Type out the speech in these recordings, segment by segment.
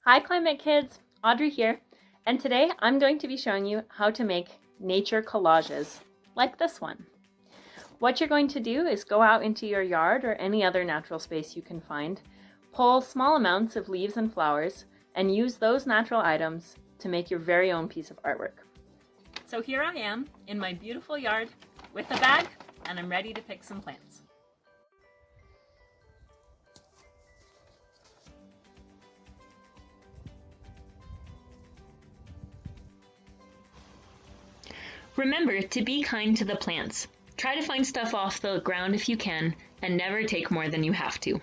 Hi Climate Kids, Audrey here, and today I'm going to be showing you how to make nature collages, like this one. What you're going to do is go out into your yard or any other natural space you can find, pull small amounts of leaves and flowers, and use those natural items to make your very own piece of artwork. So here I am in my beautiful yard with a bag, and I'm ready to pick some plants. Remember to be kind to the plants. Try to find stuff off the ground if you can, and never take more than you have to.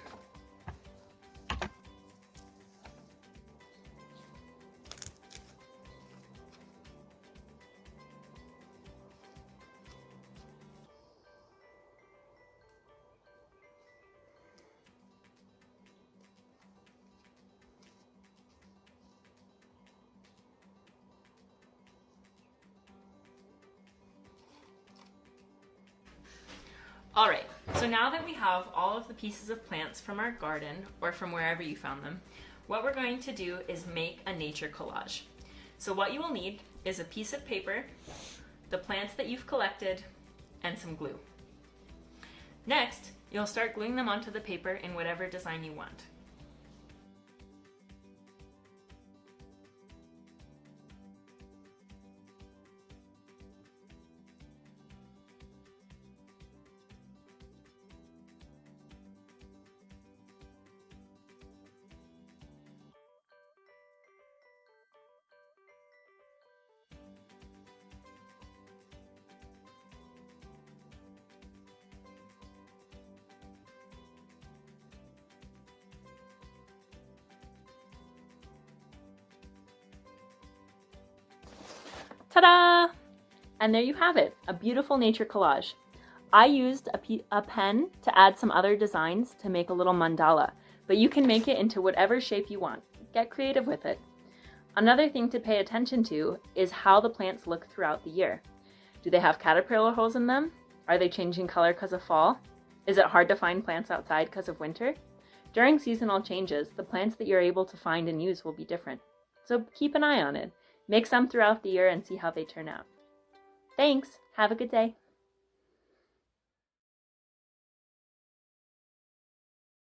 Alright, so now that we have all of the pieces of plants from our garden, or from wherever you found them, what we're going to do is make a nature collage. So what you will need is a piece of paper, the plants that you've collected, and some glue. Next, you'll start gluing them onto the paper in whatever design you want. Ta-da! And there you have it, a beautiful nature collage. I used a pen to add some other designs to make a little mandala, but you can make it into whatever shape you want. Get creative with it. Another thing to pay attention to is how the plants look throughout the year. Do they have caterpillar holes in them? Are they changing color because of fall? Is it hard to find plants outside because of winter? During seasonal changes, the plants that you're able to find and use will be different. So keep an eye on it. Make some throughout the year and see how they turn out. Thanks! Have a good day!